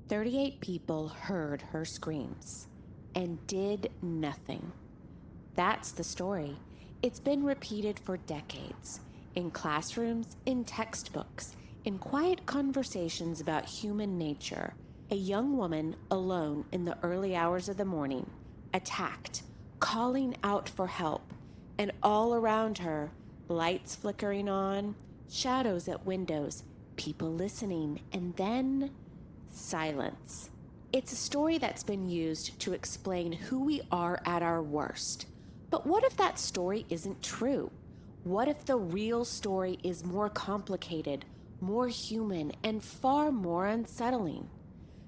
38 people heard her screams and did nothing. That's the story. It's been repeated for decades, in classrooms, in textbooks, in quiet conversations about human nature. A young woman alone in the early hours of the morning, attacked, calling out for help, and all around her, lights flickering on, shadows at windows, people listening, and then silence. It's a story that's been used to explain who we are at our worst. But what if that story isn't true? What if the real story is more complicated, more human, and far more unsettling?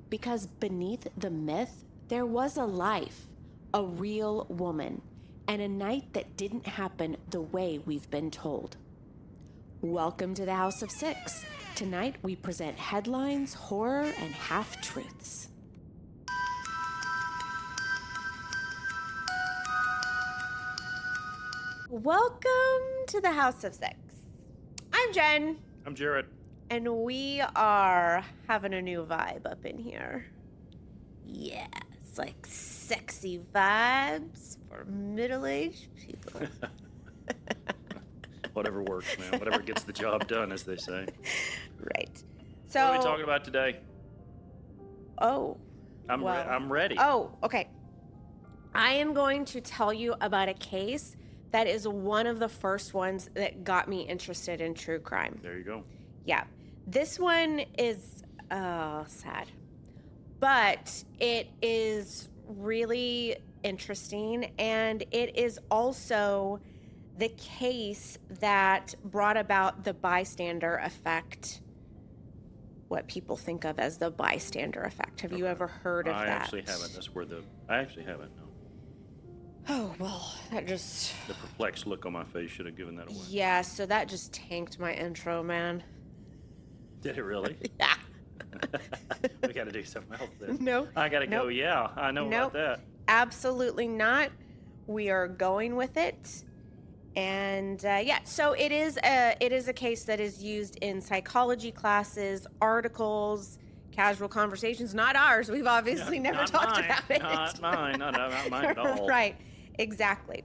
Because beneath the myth, there was a life, a real woman, and a night that didn't happen the way we've been told. Welcome to the House of Six. Tonight we present headlines, horror, and half-truths. Welcome to the House of Six. I'm Jen. I'm Jared. And we are having a new vibe up in here. Yeah, it's like sexy vibes for middle-aged people. Whatever works, man. Whatever gets the job done, as they say. Right. So, what are we talking about today? I'm ready. Oh, okay. I am going to tell you about a case that is one of the first ones that got me interested in true crime. There you go. Yeah. This one is sad, but it is really interesting, and it is also the case that brought about the bystander effect, what people think of as the bystander effect. Have you ever heard of that? I actually haven't. I actually haven't, no. Oh, well, that just... The perplexed look on my face should have given that away. Yeah, so that just tanked my intro, man. Did it really? Yeah. We got to do something else then. No. I got to go, yeah, I know about that. Absolutely not. We are going with it. And so it is a case that is used in psychology classes, articles, casual conversations. Not ours. We've obviously never talked about it. Not mine. Not mine at all. Right. Exactly.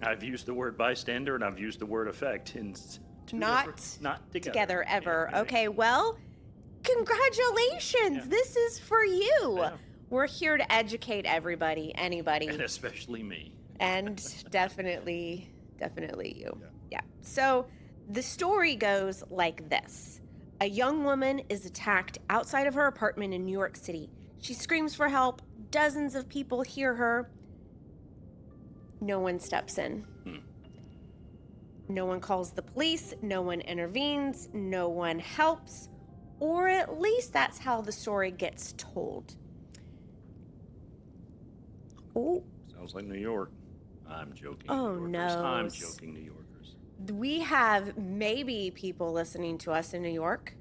I've used the word bystander and I've used the word effect in not together ever. Yeah. Okay. Well, congratulations. Yeah. This is for you. Yeah. We're here to educate everybody, anybody, and especially me. And definitely you. Yeah. So the story goes like this. A young woman is attacked outside of her apartment in New York City. She screams for help. Dozens of people hear her. No one steps in. No one calls the police. No one intervenes. No one helps. Or at least that's how the story gets told. Oh. Sounds like New York. I'm joking. Oh, New no. I'm joking, New Yorkers. We have maybe people listening to us in New York.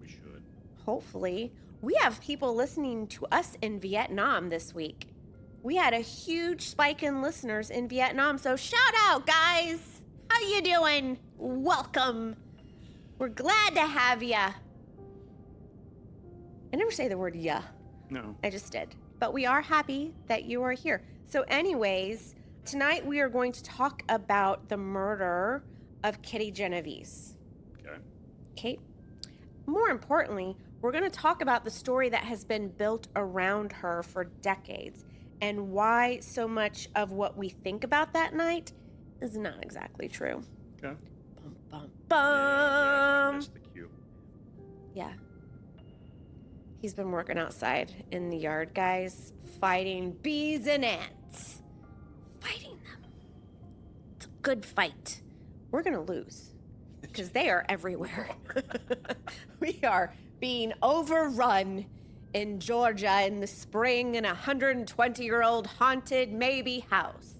We should. Hopefully. We have people listening to us in Vietnam this week. We had a huge spike in listeners in Vietnam, so shout out, guys. How you doing? Welcome. We're glad to have ya. I never say the word ya. No. I just did. But we are happy that you are here. So anyways, tonight we are going to talk about the murder of Kitty Genovese. Okay. More importantly, we're going to talk about the story that has been built around her for decades and why so much of what we think about that night is not exactly true. Okay. Bum, bum, bum. Yeah, I missed the cue. Yeah. He's been working outside in the yard, guys, fighting bees and ants. Fighting them. It's a good fight. We're going to lose because they are everywhere. We are being overrun in Georgia in the spring in a 120-year-old haunted maybe house.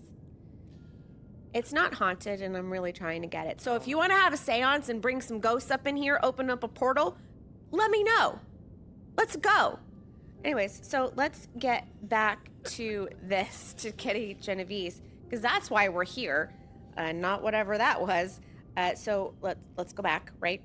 It's not haunted, and I'm really trying to get it. So if you want to have a seance and bring some ghosts up in here, open up a portal, let me know. Let's go. Anyways, so let's get back to this, to Kitty Genovese, because that's why we're here, not whatever that was. So let's go back, right?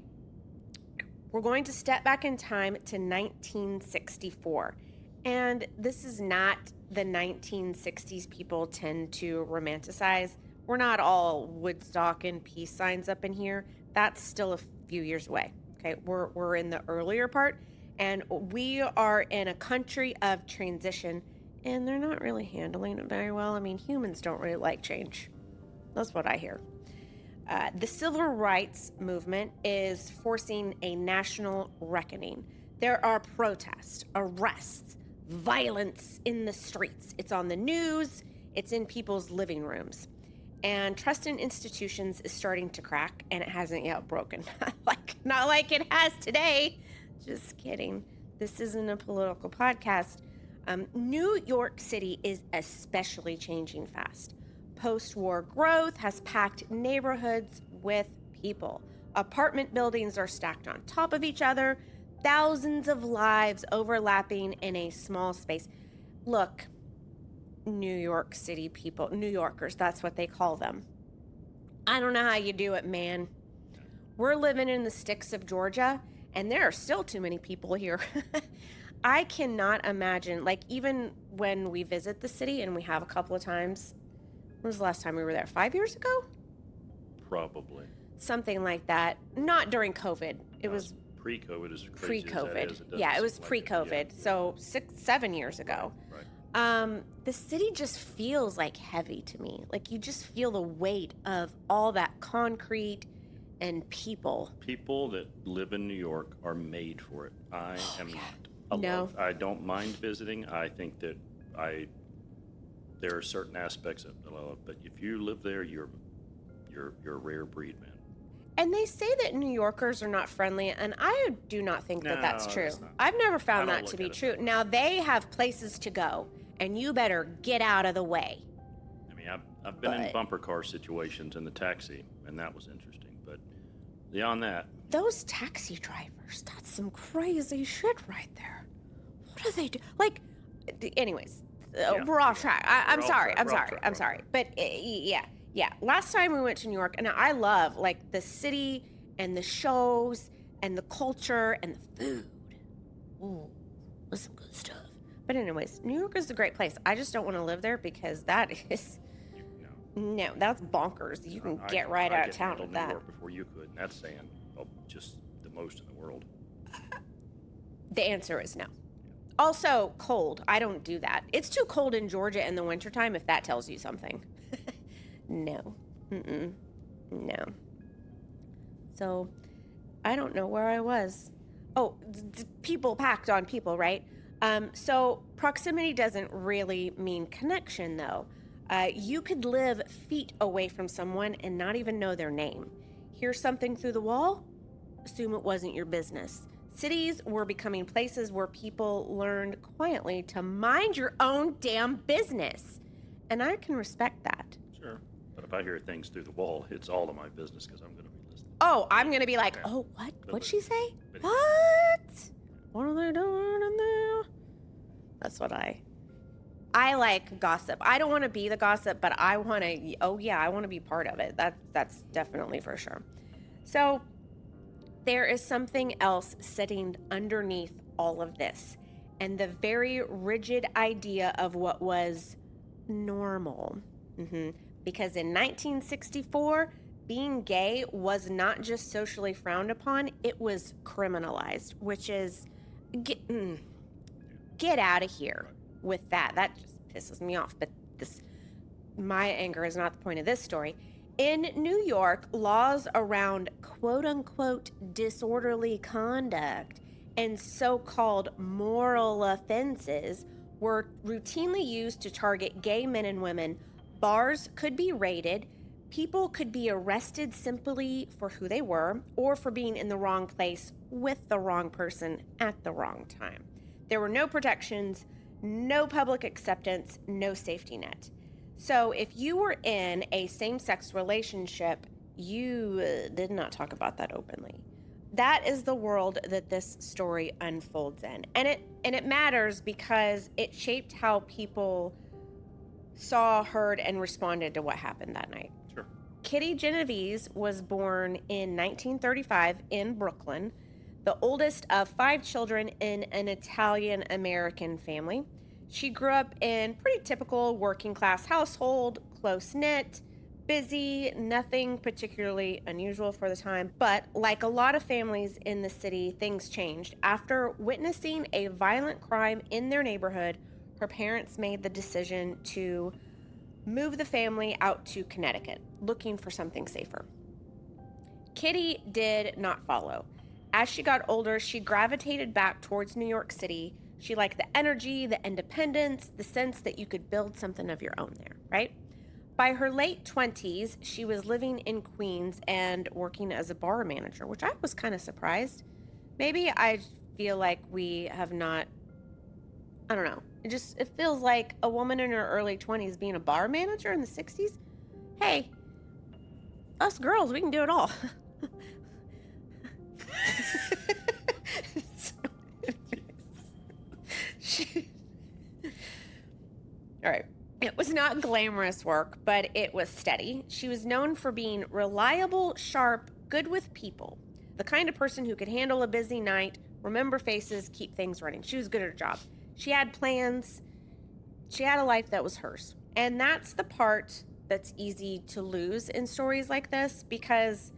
We're going to step back in time to 1964. And this is not the 1960s people tend to romanticize. We're not all Woodstock and peace signs up in here. That's still a few years away. Okay, we're in the earlier part, and we are in a country of transition, and they're not really handling it very well. I mean, humans don't really like change. That's what I hear. The civil rights movement is forcing a national reckoning. There are protests, arrests, violence in the streets. It's on the news. It's in people's living rooms. And trust in institutions is starting to crack, and it hasn't yet broken. Not like it has today. Just kidding. This isn't a political podcast. New York City is especially changing fast. Post-war growth has packed neighborhoods with people. Apartment buildings are stacked on top of each other, thousands of lives overlapping in a small space. Look, New York City people, New Yorkers, that's what they call them. I don't know how you do it, man. We're living in the sticks of Georgia, and there are still too many people here. I cannot imagine, like, even when we visit the city, and we have a couple of times. When was the last time we were there? 5 years ago? Probably. Something like that. Not during COVID. It was pre-COVID. As crazy as that pre-COVID. is, it Yeah, it was doesn't pre-COVID. yeah. So 7 years ago. Right. The city just feels like heavy to me. Like, you just feel the weight of all that concrete and people. People that live in New York are made for it. I am not. No. I don't mind visiting. I think that there are certain aspects of it, but if you live there, you're a rare breed, man. And they say that New Yorkers are not friendly, and I do not think that that's true. It's not. I've never found I that don't to look be at it true. that way. Now, they have places to go, and you better get out of the way. I mean, I've been in But- bumper car situations in the taxi, and that was interesting. But beyond that, Those taxi drivers, that's some crazy shit right there. What do they do? Like, anyways, we're off track. I'm We're off sorry. track, I'm we're off sorry. track, I'm we're sorry. off But yeah. Last time we went to New York, and I love, like, the city and the shows and the culture and the food. Ooh, that's some good stuff. But anyways, New York is a great place. I just don't want to live there because that is, no, that's bonkers. You can get right out of town with New that. York before you could, and that's saying just the most in the world. The answer is no. Also, cold. I don't do that. It's too cold in Georgia in the wintertime, if that tells you something. No. No. So, I don't know where I was. Oh, people packed on people, right? So, proximity doesn't really mean connection, though. You could live feet away from someone and not even know their name. Hear something through the wall? Assume it wasn't your business. Cities were becoming places where people learned quietly to mind your own damn business. And I can respect that. Sure. But if I hear things through the wall, it's all of my business because I'm going to be listening. Oh, I'm going to be like, Okay. oh, what? But- What'd she say? but- What? What are they doing in there? That's what I like gossip. I don't want to be the gossip, but I want to, I want to be part of it. That's definitely for sure. So there is something else sitting underneath all of this, and the very rigid idea of what was normal. Because in 1964, being gay was not just socially frowned upon, it was criminalized, which is, get out of here with that. That just pisses me off. But my anger is not the point of this story. In New York, laws around quote-unquote disorderly conduct and so-called moral offenses were routinely used to target gay men and women. Bars could be raided. People could be arrested simply for who they were or for being in the wrong place with the wrong person at the wrong time. There were no protections, no public acceptance, no safety net. So if you were in a same-sex relationship, you did not talk about that openly. That is the world that this story unfolds in. And it matters because it shaped how people saw, heard, and responded to what happened that night. Sure. Kitty Genovese was born in 1935 in Brooklyn. the oldest of 5 children in an Italian-American family. She grew up in pretty typical working-class household, close-knit, busy, nothing particularly unusual for the time. But like a lot of families in the city, things changed. After witnessing a violent crime in their neighborhood, her parents made the decision to move the family out to Connecticut, looking for something safer. Kitty did not follow. As she got older, she gravitated back towards New York City. She liked the energy, the independence, the sense that you could build something of your own there, right? By her late 20s, she was living in Queens and working as a bar manager, which I was kind of surprised. Maybe I feel like we have not, I don't know. It feels like a woman in her early 20s being a bar manager in the 60s. Hey, us girls, we can do it all. All right. It was not glamorous work, but it was steady. She was known for being reliable, sharp, good with people. The kind of person who could handle a busy night, remember faces, keep things running. She was good at her job. She had plans. She had a life that was hers. And that's the part that's easy to lose in stories like this, because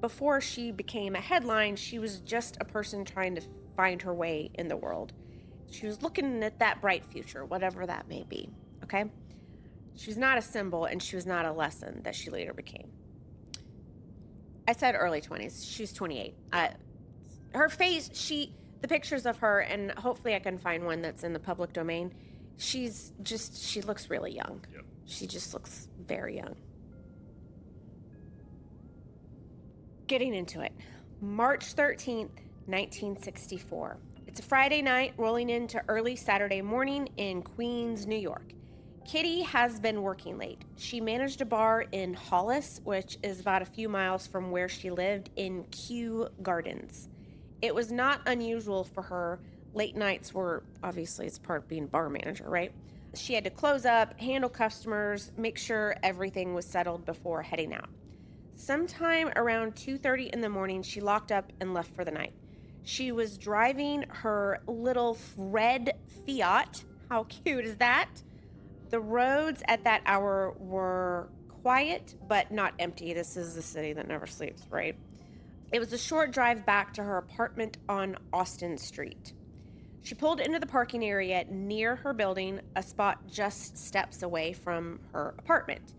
before she became a headline, she was just a person trying to find her way in the world. She was looking at that bright future, whatever that may be, okay? She was not a symbol, and she was not a lesson that she later became. I said early 20s. She's 28. Her face, the pictures of her, and hopefully I can find one that's in the public domain, she looks really young. Yep. She just looks very young. Getting into it. March 13th, 1964. It's a Friday night rolling into early Saturday morning in Queens, New York. Kitty has been working late. She managed a bar in Hollis, which is about a few miles from where she lived in Kew Gardens. It was not unusual for her. Late nights were, obviously, it's part of being bar manager, right? She had to close up, handle customers, make sure everything was settled before heading out. Sometime around 2:30 in the morning, she locked up and left for the night. She was driving her little red Fiat. How cute is that? The roads at that hour were quiet, but not empty. This is the city that never sleeps, right? It was a short drive back to her apartment on Austin Street. She pulled into the parking area near her building, a spot just steps away from her apartment.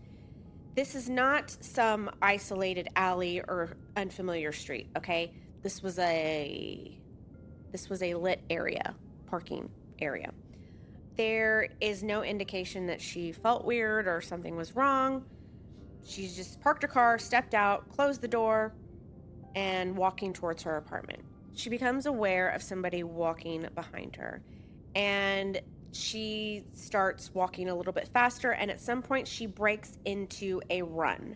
This is not some isolated alley or unfamiliar street, okay? This was a lit area, parking area. There is no indication that she felt weird or something was wrong. She just parked her car, stepped out, closed the door, and walking towards her apartment. She becomes aware of somebody walking behind her, and she starts walking a little bit faster, and at some point she breaks into a run.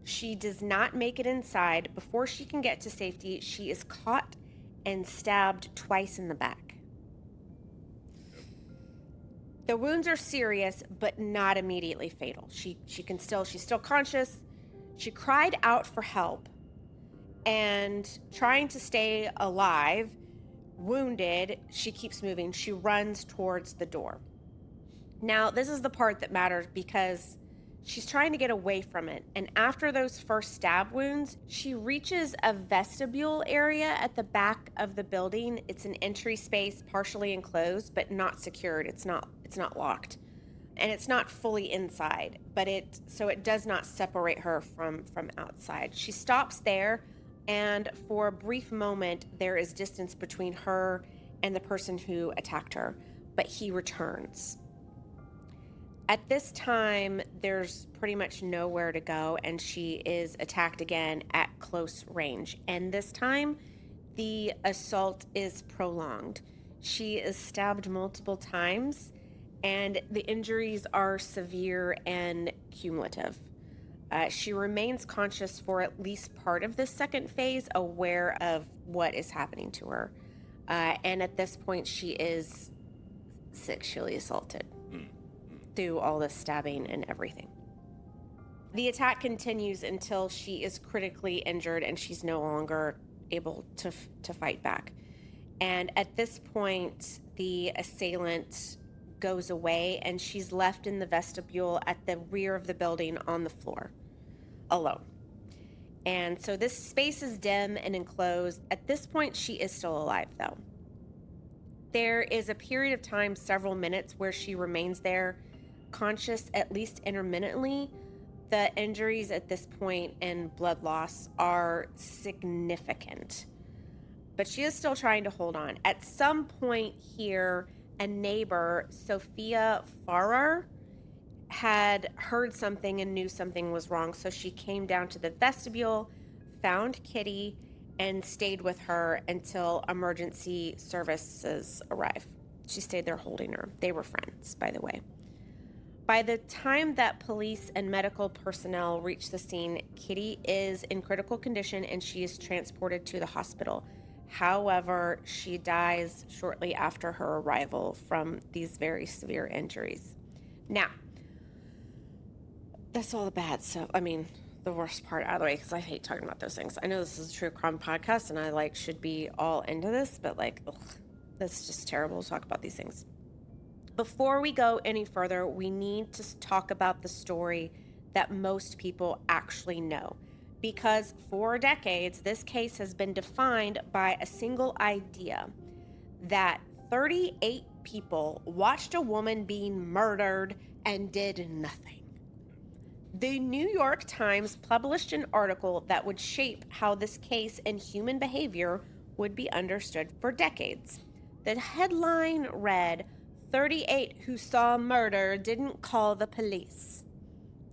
She does not make it inside. Before she can get to safety, she is caught and stabbed twice in the back. The wounds are serious, but not immediately fatal. She's still conscious. She cried out for help, and trying to stay alive, wounded, she keeps moving. She runs towards the door. Now, this is the part that matters because she's trying to get away from it. And after those first stab wounds, she reaches a vestibule area at the back of the building. It's an entry space, partially enclosed, but not secured. It's not locked. And it's not fully inside, but it does not separate her from outside. She stops there, and for a brief moment, there is distance between her and the person who attacked her, but he returns. At this time, there's pretty much nowhere to go, and she is attacked again at close range. And this time, the assault is prolonged. She is stabbed multiple times, and the injuries are severe and cumulative. She remains conscious for at least part of this second phase, aware of what is happening to her. And at this point, she is sexually assaulted through all this stabbing and everything. The attack continues until she is critically injured and she's no longer able to fight back. And at this point, the assailant goes away, and she's left in the vestibule at the rear of the building on the floor, alone. And so this space is dim and enclosed. At this point, she is still alive, though. There is a period of time, several minutes, where she remains there, conscious at least intermittently. The injuries at this point and blood loss are significant, but she is still trying to hold on. At some point here, a neighbor, Sophia Farrar, had heard something and knew something was wrong, so she came down to the vestibule, found Kitty, and stayed with her until emergency services arrived. She stayed there holding her. They were friends, by the way. By the time that police and medical personnel reach the scene, Kitty is in critical condition and she is transported to the hospital. However, she dies shortly after her arrival from these very severe injuries. Now, that's all the bad stuff. I mean, the worst part out of the way, because I hate talking about those things. I know this is a true crime podcast and I should be all into this, but that's just terrible to talk about these things. Before we go any further, we need to talk about the story that most people actually know. Because for decades, this case has been defined by a single idea that 38 people watched a woman being murdered and did nothing. The New York Times published an article that would shape how this case and human behavior would be understood for decades. The headline read, 38 who saw murder didn't call the police.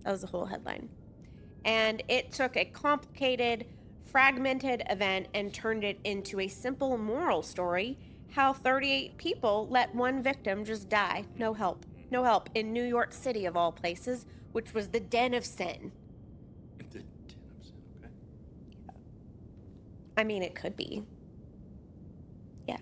That was the whole headline. And it took a complicated, fragmented event and turned it into a simple moral story, how 38 people let one victim just die. No help. No help. In New York City, of all places, which was the den of sin. The den of sin, okay. I mean, it could be. Yep.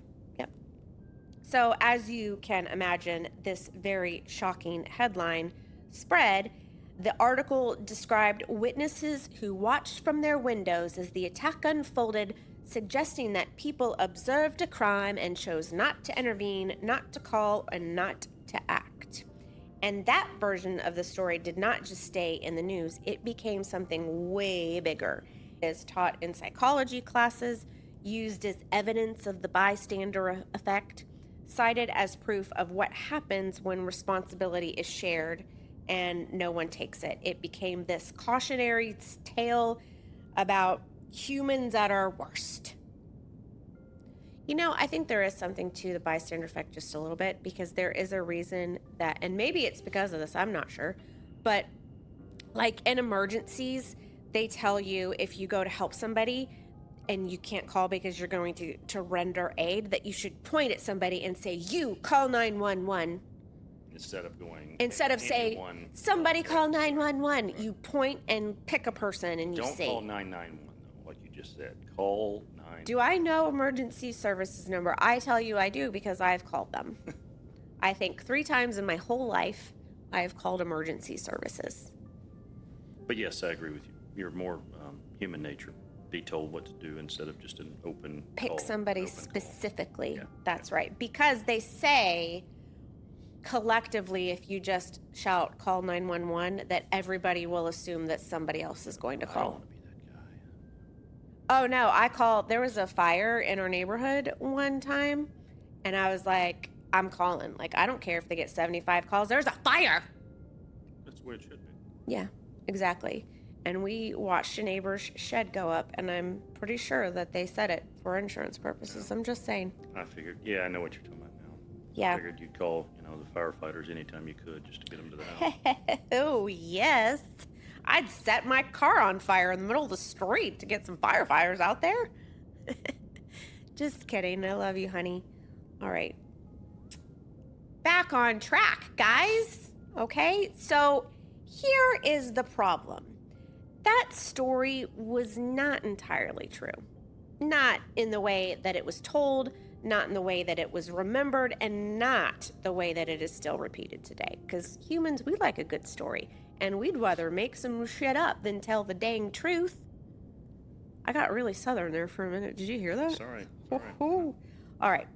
So, as you can imagine, this very shocking headline spread. The article described witnesses who watched from their windows as the attack unfolded, suggesting that people observed a crime and chose not to intervene, not to call, and not to act. And that version of the story did not just stay in the news, it became something way bigger. It is taught in psychology classes, used as evidence of the bystander effect, cited as proof of what happens when responsibility is shared and no one takes it. It became this cautionary tale about humans at our worst. You know, I think there is something to the bystander effect just a little bit, because there is a reason that, and maybe it's because of this, I'm not sure, but in emergencies, they tell you if you go to help somebody and you can't call because you're going to render aid, that you should point at somebody and say, you call 911. Instead of say, somebody call 911, you point and pick a person and you say. Don't call 991 though, like you just said. Call 911. Do I know emergency services number? I tell you I do, because I've called them. I think 3 times in my whole life I have called emergency services. But yes, I agree with you. You're more human nature. Be told what to do instead of just an open Pick call, somebody specifically. Yeah. That's right. Because they say collectively, if you just shout call 911, that everybody will assume that somebody else is going to I call. don't want to be that guy. Oh no, there was a fire in our neighborhood one time, and I was like, I'm calling. I don't care if they get 75 calls. There's a fire. That's the way it should be. Yeah, exactly. And we watched a neighbor's shed go up, and I'm pretty sure that they said it for insurance purposes. I'm just saying. I figured, yeah, I know what you're talking about now. Yeah. I figured you'd call, the firefighters anytime you could just to get them to the house. Oh, yes. I'd set my car on fire in the middle of the street to get some firefighters out there. Just kidding. I love you, honey. All right. Back on track, guys. Okay, so here is the problem. That story was not entirely true. Not in the way that it was told, not in the way that it was remembered, and not the way that it is still repeated today. Because humans, we like a good story, and we'd rather make some shit up than tell the dang truth. I got really southern there for a minute. Did you hear that? Sorry. All right.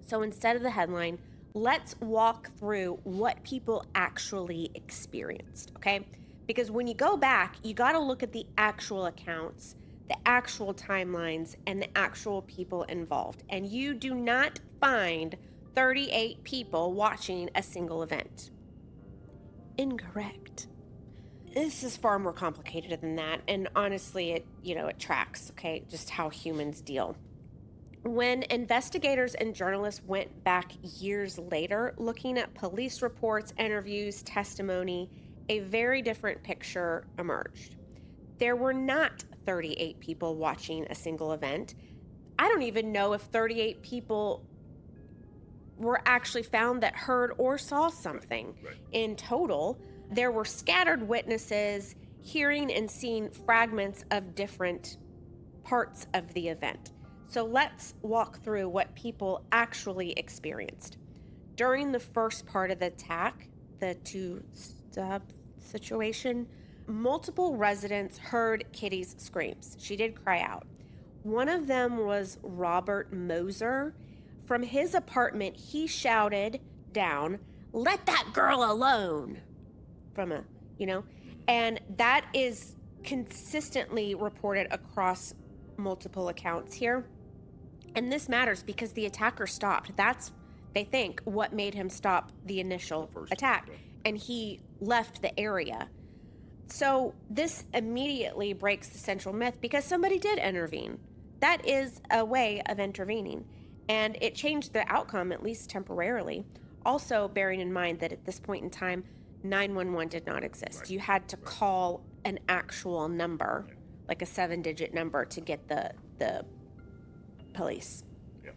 So instead of the headline, let's walk through what people actually experienced, okay? Because when you go back, you got to look at the actual accounts, the actual timelines, and the actual people involved. And you do not find 38 people watching a single event. Incorrect. This is far more complicated than that. And honestly, it tracks, okay, just how humans deal. When investigators and journalists went back years later, looking at police reports, interviews, testimony, a very different picture emerged. There were not 38 people watching a single event. I don't even know if 38 people were actually found that heard or saw something. Right. In total, there were scattered witnesses hearing and seeing fragments of different parts of the event. So let's walk through what people actually experienced. During the first part of the attack, the two-step situation, multiple residents heard Kitty's screams. She did cry out. One of them was Robert Moser. From his apartment, he shouted down, "Let that girl alone!" And that is consistently reported across multiple accounts here. And this matters because the attacker stopped. That's, they think, what made him stop the initial attack. And he left the area. So this immediately breaks the central myth because somebody did intervene. That is a way of intervening. And it changed the outcome, at least temporarily. Also, bearing in mind that at this point in time, 911 did not exist. Right. You had to call an actual number, like a 7-digit number, to get the police. Yeah.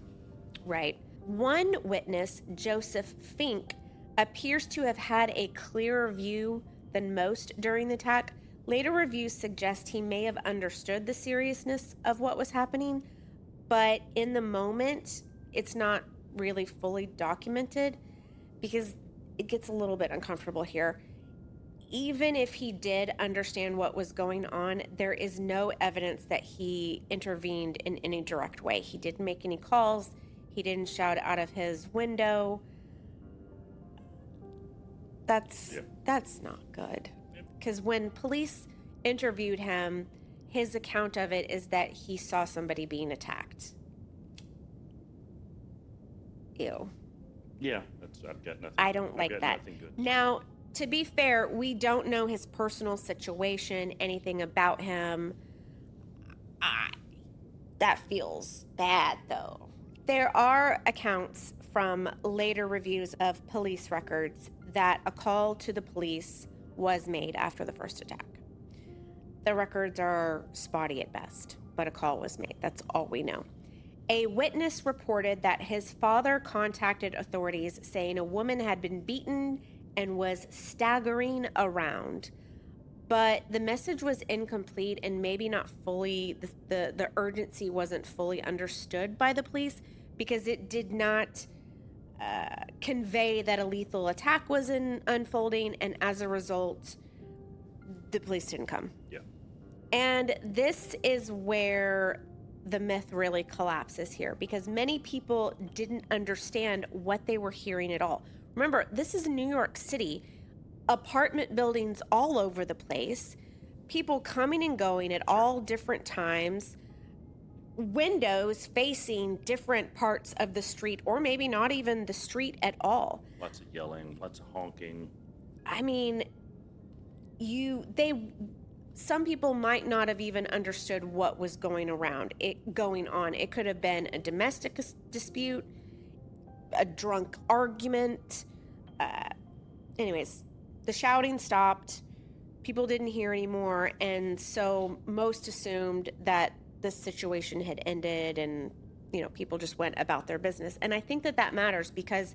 Right. One witness, Joseph Fink, appears to have had a clearer view than most during the attack. Later reviews suggest he may have understood the seriousness of what was happening, but in the moment, it's not really fully documented because it gets a little bit uncomfortable here. Even if he did understand what was going on, there is no evidence that he intervened in any direct way. He didn't make any calls. He didn't shout out of his window. That's not good. Because when police interviewed him, his account of it is that he saw somebody being attacked. Ew. Yeah, I've got nothing. I don't like that. Nothing good. Now, to be fair, we don't know his personal situation, anything about him. That feels bad, though. There are accounts from later reviews of police records that a call to the police was made after the first attack. The records are spotty at best, but a call was made. That's all we know. A witness reported that his father contacted authorities saying a woman had been beaten and was staggering around. But the message was incomplete and maybe not fully, the urgency wasn't fully understood by the police because it did not convey that a lethal attack was unfolding, and as a result, the police didn't come. Yeah. And this is where the myth really collapses here because many people didn't understand what they were hearing at all. Remember, this is New York City, apartment buildings all over the place, people coming and going at all different times, windows facing different parts of the street, or maybe not even the street at all. Lots of yelling, lots of honking. I mean, some people might not have even understood what was going on. It could have been a domestic dispute, a drunk argument. Anyways, the shouting stopped. People didn't hear anymore, and so most assumed that the situation had ended and, people just went about their business. And I think that matters because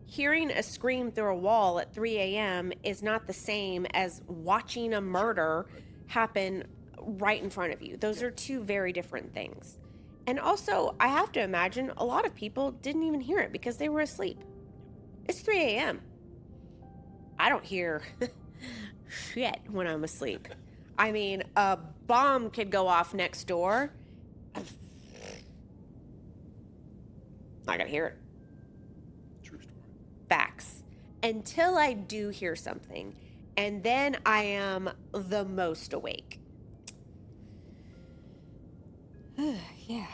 hearing a scream through a wall at 3 a.m. is not the same as watching a murder happen right in front of you. Those are two very different things. And also, I have to imagine a lot of people didn't even hear it because they were asleep. It's 3 a.m. I don't hear shit when I'm asleep. I mean, a bomb could go off next door. Not gonna hear it. True story. Facts. Until I do hear something, and then I am the most awake. Yeah.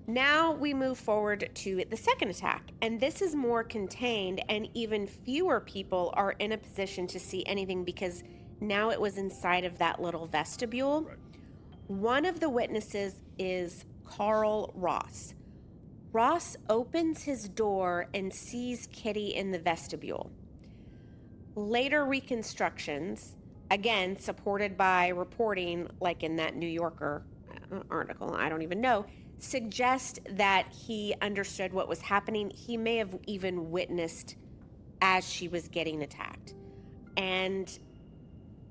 Now we move forward to the second attack, and this is more contained, and even fewer people are in a position to see anything because now it was inside of that little vestibule. Right. One of the witnesses is Carl Ross. Ross opens his door and sees Kitty in the vestibule. Later reconstructions, again supported by reporting like in that New Yorker article, I don't even know, suggest that he understood what was happening. He may have even witnessed as she was getting attacked. And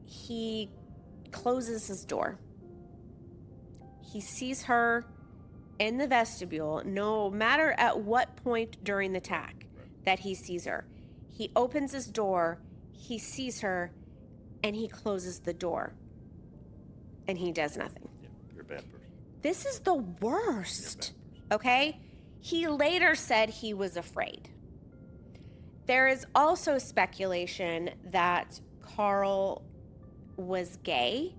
he closes his door. He sees her in the vestibule, no matter at what point during the attack that he sees her. He opens his door, he sees her, and he closes the door. And he does nothing. Yeah, you're a bad person. This is the worst, okay? He later said he was afraid. There is also speculation that Carl was gay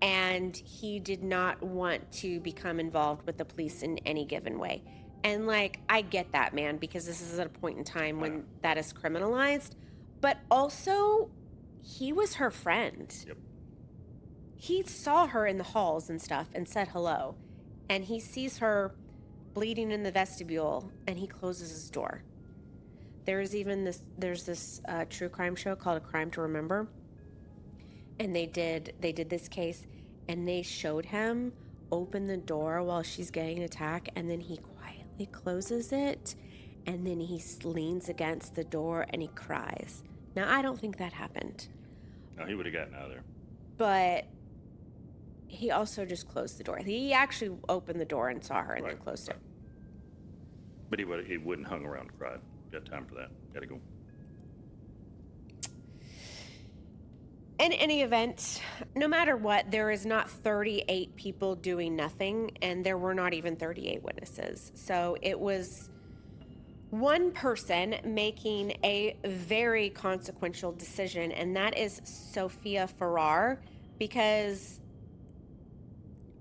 and he did not want to become involved with the police in any given way. And like, I get that, man, because this is at a point in time when that is criminalized. But also, he was her friend. Yep. He saw her in the halls and stuff and said hello. And he sees her bleeding in the vestibule and he closes his door. There's this true crime show called A Crime to Remember. And they did this case and they showed him open the door while she's getting attacked, and then he quietly closes it, and then he leans against the door and he cries. Now, I don't think that happened. No, he would have gotten out of there. But he also just closed the door. He actually opened the door and saw her and then closed it. But he wouldn't hung around and cried. Got time for that. Gotta go. In any event, no matter what, there is not 38 people doing nothing, and there were not even 38 witnesses. So it was one person making a very consequential decision, and that is Sophia Farrar, because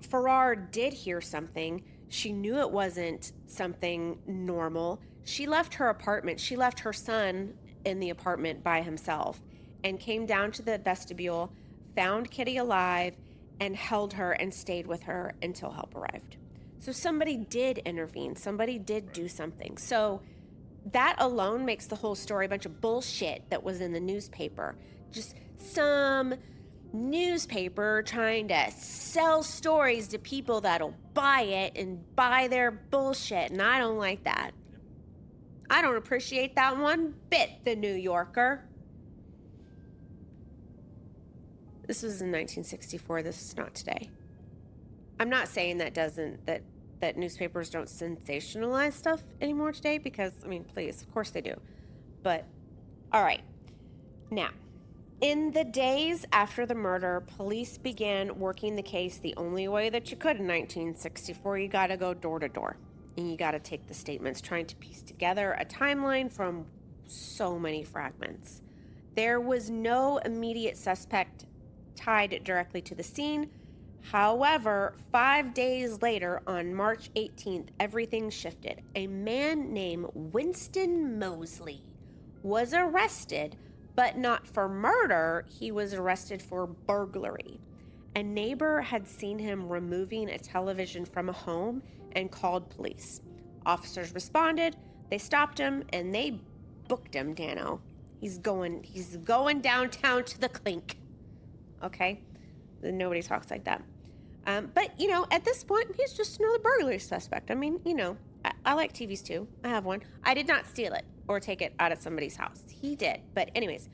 Farrar did hear something. She knew it wasn't something normal. She left her apartment. She left her son in the apartment by himself and came down to the vestibule, found Kitty alive, and held her and stayed with her until help arrived. So somebody did intervene. Somebody did do something. So that alone makes the whole story a bunch of bullshit that was in the newspaper. Just some newspaper trying to sell stories to people that'll buy it and buy their bullshit, and I don't like that. I don't appreciate that one bit, the New Yorker. This was in 1964. This is not today. I'm not saying that newspapers don't sensationalize stuff anymore today, because, I mean, please, of course they do. But, all right. Now, in the days after the murder, police began working the case the only way that you could in 1964. You got to go door to door, and you got to take the statements, trying to piece together a timeline from so many fragments. There was no immediate suspect tied directly to the scene. However, 5 days later, on March 18th, everything shifted. A man named Winston Mosley was arrested, but not for murder. He was arrested for burglary. A neighbor had seen him removing a television from a home and called police. Officers responded, they stopped him, and they booked him, Dano. He's going downtown to the clink. Okay? Nobody talks like that. But, at this point, he's just another burglary suspect. I mean, I like TVs too. I have one. I did not steal it or take it out of somebody's house. He did. But anyways,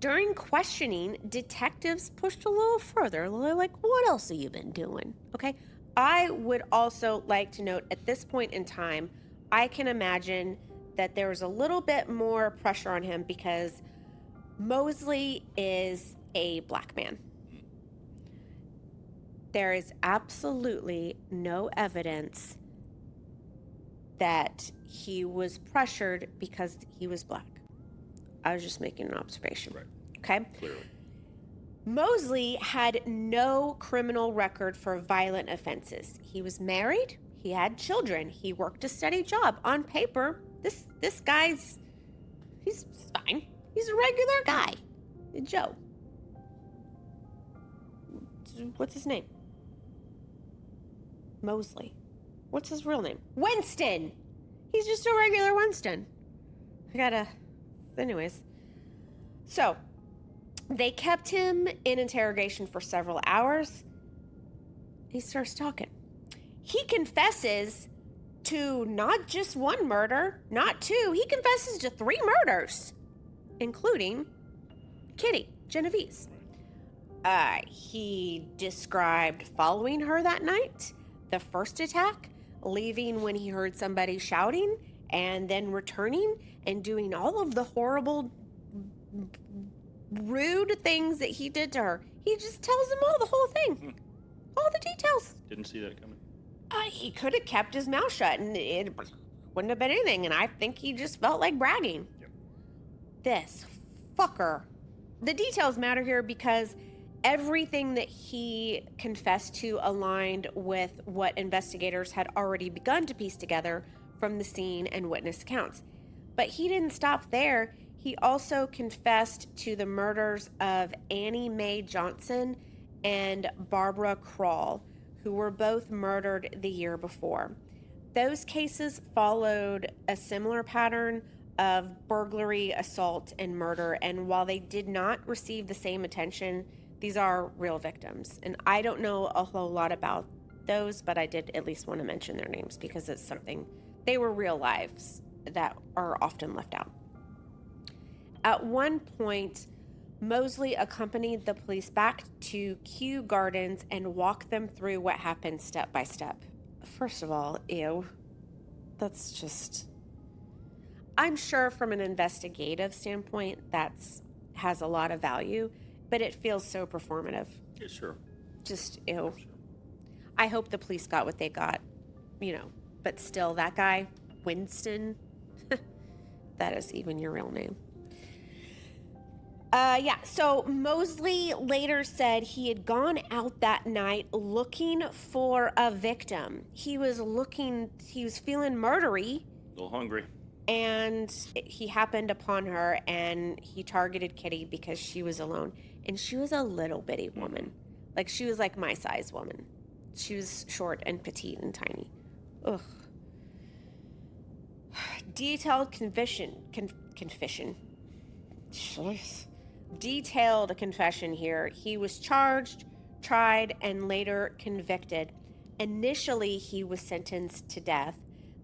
during questioning, detectives pushed a little further. They're like, what else have you been doing? Okay? I would also like to note, at this point in time, I can imagine that there was a little bit more pressure on him, because Mosley is a black man. There is absolutely no evidence that he was pressured because he was black. I was just making an observation. Right. Okay? Clearly. Mosley had no criminal record for violent offenses. He was married. He had children. He worked a steady job. On paper, this guy's, he's fine. He's a regular guy. Joe. What's his name? Mosley. What's his real name? Winston. He's just a regular Winston. Anyways. So, they kept him in interrogation for several hours. He starts talking. He confesses to not just one murder, not two. He confesses to 3 murders, including Kitty Genovese. He described following her that night, the first attack, leaving when he heard somebody shouting, and then returning and doing all of the horrible, rude things that he did to her. He just tells them all, the whole thing. All the details. Didn't see that coming. He could have kept his mouth shut and it wouldn't have been anything, and I think he just felt like bragging. Yep. This fucker. The details matter here because everything that he confessed to aligned with what investigators had already begun to piece together from the scene and witness accounts. But he didn't stop there. He also confessed to the murders of Annie Mae Johnson and Barbara Krall, who were both murdered the year before. Those cases followed a similar pattern of burglary, assault, and murder, and while they did not receive the same attention, these are real victims. And I don't know a whole lot about those, but I did at least want to mention their names because it's something, they were real lives that are often left out. At one point, Mosley accompanied the police back to Kew Gardens and walked them through what happened step by step. First of all, ew. That's just... I'm sure from an investigative standpoint, has a lot of value, but it feels so performative. Yeah, sure. Just, ew. Sure. I hope the police got what they got, but still, that guy, Winston, that is even your real name. So Mosley later said he had gone out that night looking for a victim. He was feeling murdery. A little hungry. And he happened upon her and he targeted Kitty because she was alone. And she was a little bitty woman. Like, she was like my size woman. She was short and petite and tiny. Ugh. Detailed confession. Detailed confession here. He was charged, tried, and later convicted. Initially, he was sentenced to death.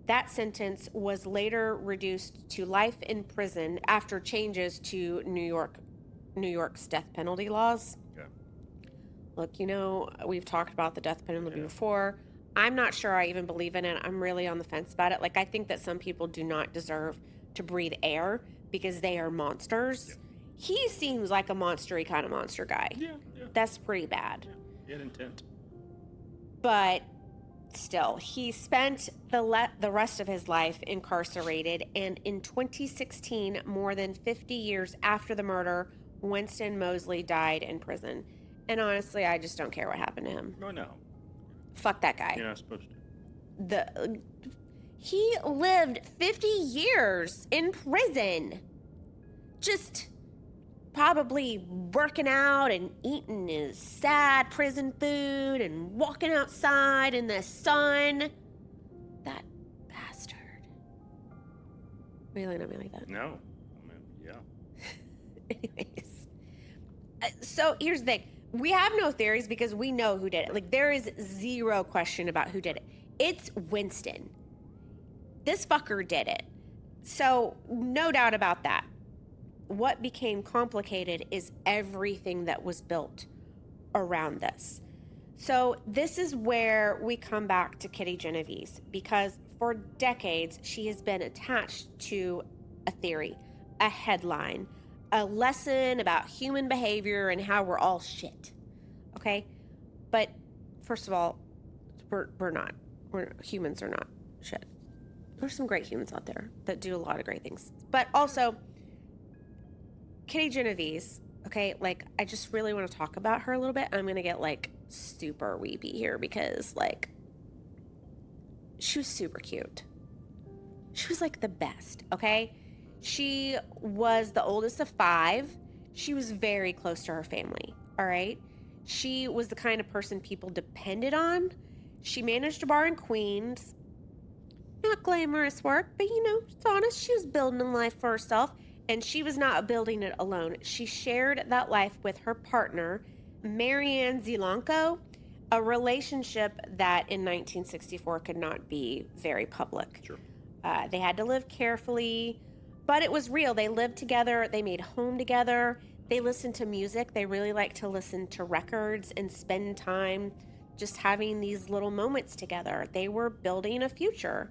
That sentence was later reduced to life in prison after changes to New York's death penalty laws. Okay. Look, we've talked about the death penalty before. I'm not sure I even believe in it. I'm really on the fence about it. Like, I think that some people do not deserve to breathe air because they are monsters. Yeah. He seems like a monstery kind of monster guy. Yeah. That's pretty bad. Yeah. He had intent. But still, he spent the rest of his life incarcerated, and in 2016, more than 50 years after the murder, Winston Mosley died in prison. And honestly, I just don't care what happened to him. No. Fuck that guy. You're not supposed to. He lived 50 years in prison. Just probably working out and eating his sad prison food and walking outside in the sun. That bastard. Really not like that. No. Yeah. Anyways. So here's the thing. We have no theories because we know who did it. Like, there is zero question about who did it. It's Winston. This fucker did it. So no doubt about that. What became complicated is everything that was built around this. So this is where we come back to Kitty Genovese, because for decades she has been attached to a theory, a headline, a lesson about human behavior and how we're all shit. Okay? But first of all, we're not. Humans are not shit. There's some great humans out there that do a lot of great things. But also, Kitty Genovese, okay, like, I just really want to talk about her a little bit. I'm going to get, like, super weepy here because, like, she was super cute. She was, like, the best, okay? She was the oldest of 5. She was very close to her family, all right? She was the kind of person people depended on. She managed a bar in Queens. Not glamorous work, but, you know, it's honest. She was building a life for herself, and she was not building it alone. She shared that life with her partner, Marianne Zilanko, a relationship that in 1964 could not be very public. Sure. They had to live carefully, but it was real. They lived together. They made home together. They listened to music. They really liked to listen to records and spend time just having these little moments together. They were building a future.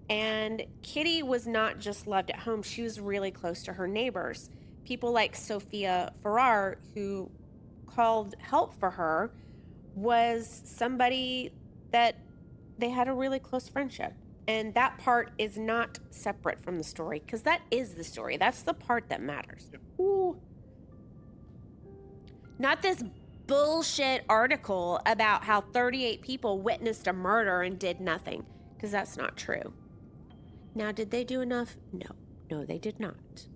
And Kitty was not just loved at home. She was really close to her neighbors. People like Sophia Farrar, who called help for her, was somebody that they had a really close friendship. And that part is not separate from the story, because that is the story. That's the part that matters. Yep. Ooh. Not this bullshit article about how 38 people witnessed a murder and did nothing, because that's not true. Now, did they do enough? No, they did not.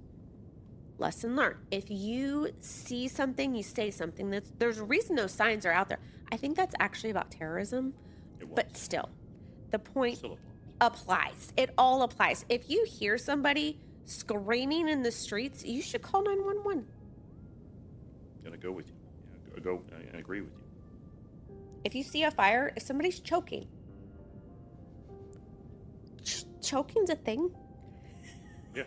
Lesson learned. If you see something, you say something. There's a reason those signs are out there. I think that's actually about terrorism, but still, the point Still applies. It all applies. If you hear somebody screaming in the streets, you should call 911. Gonna go with you. I agree with you. If you see a fire, if somebody's choking, choking's a thing. Yeah.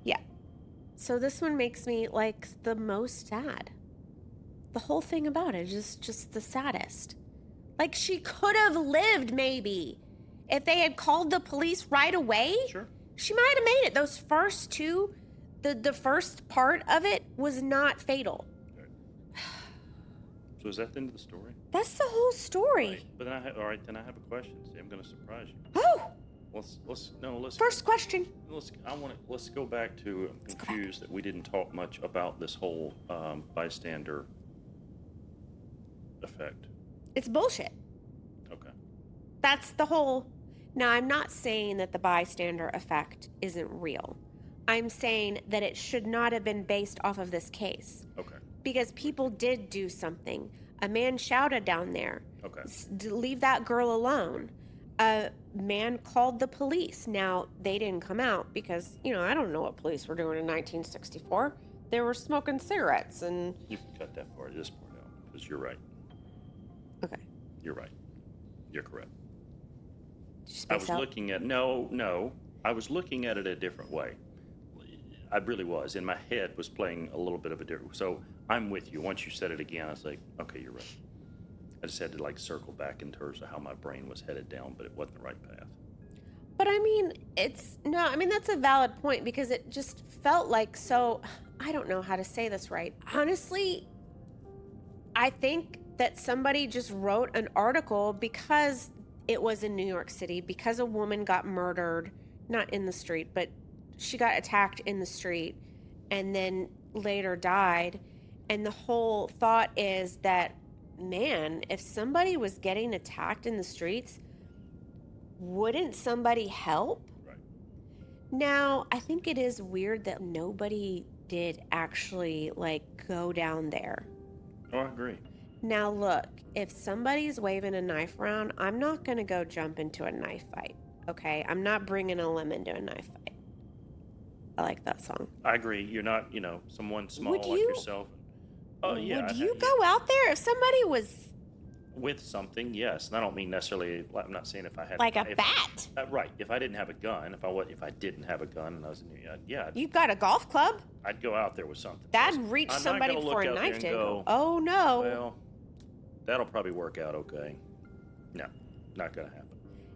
Yeah. So this one makes me, like, the most sad. The whole thing about it is just the saddest. Like, she could have lived, maybe, if they had called the police right away. Sure. She might have made it. Those first two, the first part of it was not fatal. So is that the end of the story? That's the whole story. Right. But then I have a question. See, I'm gonna surprise you. Oh, Let's first question. Let's go back to, I'm confused that we didn't talk much about this whole bystander effect. It's bullshit. Okay. That's the whole. Now, I'm not saying that the bystander effect isn't real. I'm saying that it should not have been based off of this case. Okay. Because people did do something. A man shouted down there. Okay. Leave that girl alone. A man called the police. Now, they didn't come out because, you know, I don't know what police were doing in 1964. They were smoking cigarettes and... You can cut that part, this part out, because you're right. Okay. You're right. You're correct. Did you I space was out? looking at, no. I was looking at it a different way. I really was. In my head was playing a little bit of a different... So I'm with you. Once you said it again, I was like, okay, you're right. I just had to, like, circle back in terms of how my brain was headed down, but it wasn't the right path. But I mean, that's a valid point because it just felt like so... I don't know how to say this right. Honestly, I think that somebody just wrote an article because it was in New York City, because a woman got murdered, not in the street, but she got attacked in the street and then later died. And the whole thought is that, man, if somebody was getting attacked in the streets, wouldn't somebody help? Right. Now, I think it is weird that nobody did actually, like, go down there. Oh, I agree. Now, look, if somebody's waving a knife around, I'm not going to go jump into a knife fight, okay? I'm not bringing a lemon to a knife fight. I like that song. I agree. You're not, someone small Would like you- yourself. Oh, yeah. Would you go out there if somebody was With something, yes. And I don't mean necessarily, I'm not saying if I had... like a if- bat? Right. If I didn't have a gun, if I didn't have a gun and I was in New York, yeah, You've got a golf club? I'd go out there with something. That'd Because reach I'm not somebody gonna before look a out there knife and did. go, Oh, no. well, that'll probably work out okay. No, not going to happen.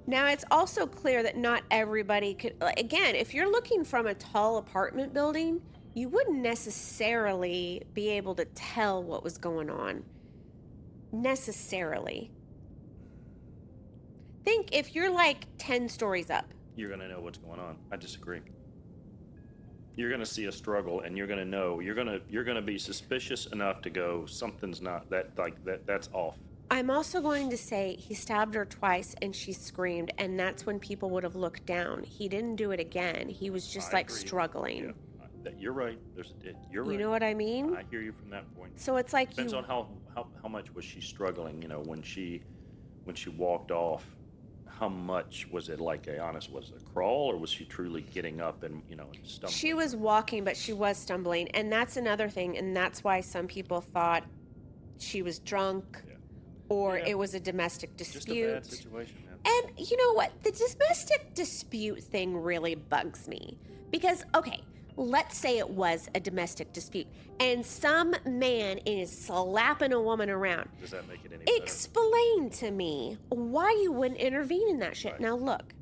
Now, it's also clear that not everybody could... Again, if you're looking from a tall apartment building, you wouldn't necessarily be able to tell what was going on. necessarily. Think if you're like 10 stories up. You're going to know what's going on. I disagree. You're going to see a struggle, and you're going to know. You're going to be suspicious enough to go, something's not that's off. I'm also going to say he stabbed her twice and she screamed, and that's when people would have looked down. He didn't do it again. He was just I like agree. struggling. Yeah. You're right. You're right. You know what I mean? I hear you from that point. So it's like Depends on how much was she struggling, when she walked off. How much was it was it a crawl, or was she truly getting up and stumbling? She was walking, but she was stumbling, and that's another thing, and that's why some people thought she was drunk, or it was a domestic dispute. Just a bad situation, man. And you know what? The domestic dispute thing really bugs me because, okay, let's say it was a domestic dispute, and some man is slapping a woman around. Does that make it any better? Explain to me why you wouldn't intervene in that shit. Right. Now, look,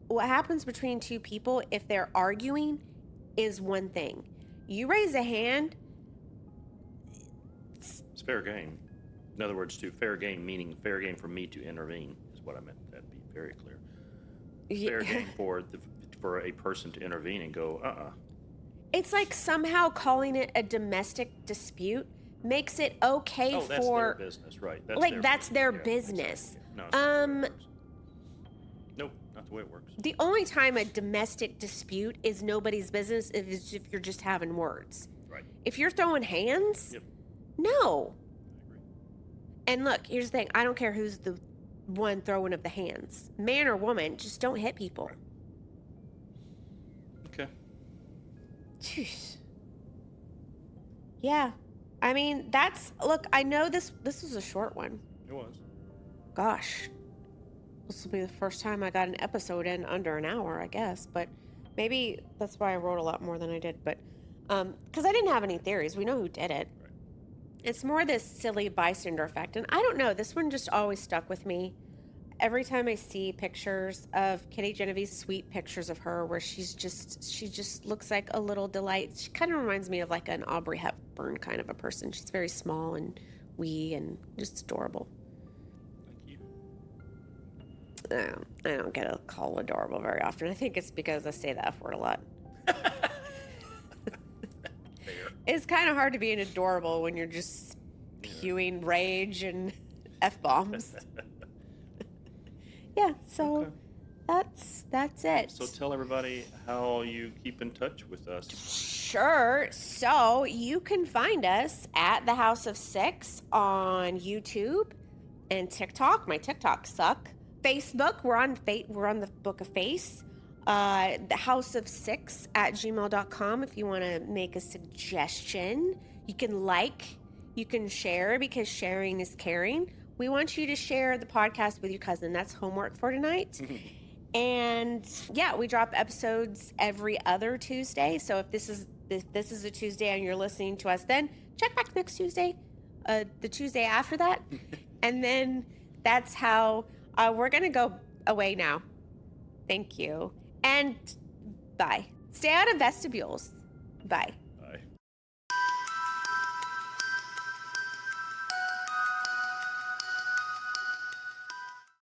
what happens between two people if they're arguing is one thing. You raise a hand. It's fair game. In other words, fair game meaning fair game for me to intervene is what I meant. That'd be very clear. Fair game for a person to intervene and go, It's like somehow calling it a domestic dispute makes it okay Oh, for that's their business, right? that's their Yeah, business. exactly. No, it's not the way it works. Nope, not the way it works. The only time a domestic dispute is nobody's business is if you're just having words. Right. If you're throwing hands, Yep. no. I agree. And look, here's the thing. I don't care who's the one throwing of the hands. Man or woman, just don't hit people. Right. Okay. Jeez. Yeah. I mean, look, I know this was a short one. It was. Gosh. This will be the first time I got an episode in under an hour, I guess. But maybe that's why I wrote a lot more than I did. But because I didn't have any theories. We know who did it. Right. It's more this silly bystander effect. And I don't know. This one just always stuck with me. Every time I see pictures of Kitty Genovese, sweet pictures of her where she just looks like a little delight. She kind of reminds me of like an Aubrey Hepburn kind of a person. She's very small and wee and just adorable. Thank you. I don't get a call adorable very often. I think it's because I say the F word a lot. Fair. It's kind of hard to be an adorable when you're just spewing rage and F-bombs. Yeah, so Okay. that's it. So tell everybody how you keep in touch with us. Sure. So you can find us at The House of Six on YouTube and TikTok. My TikToks suck. Facebook, we're on the Book of Face. The House of Six at gmail.com if you want to make a suggestion. You can you can share because sharing is caring. We want you to share the podcast with your cousin. That's homework for tonight. And yeah, we drop episodes every other Tuesday. So if this is a Tuesday and you're listening to us, then check back next Tuesday, the Tuesday after that. And then that's how we're going to go away now. Thank you. And bye. Stay out of vestibules. Bye.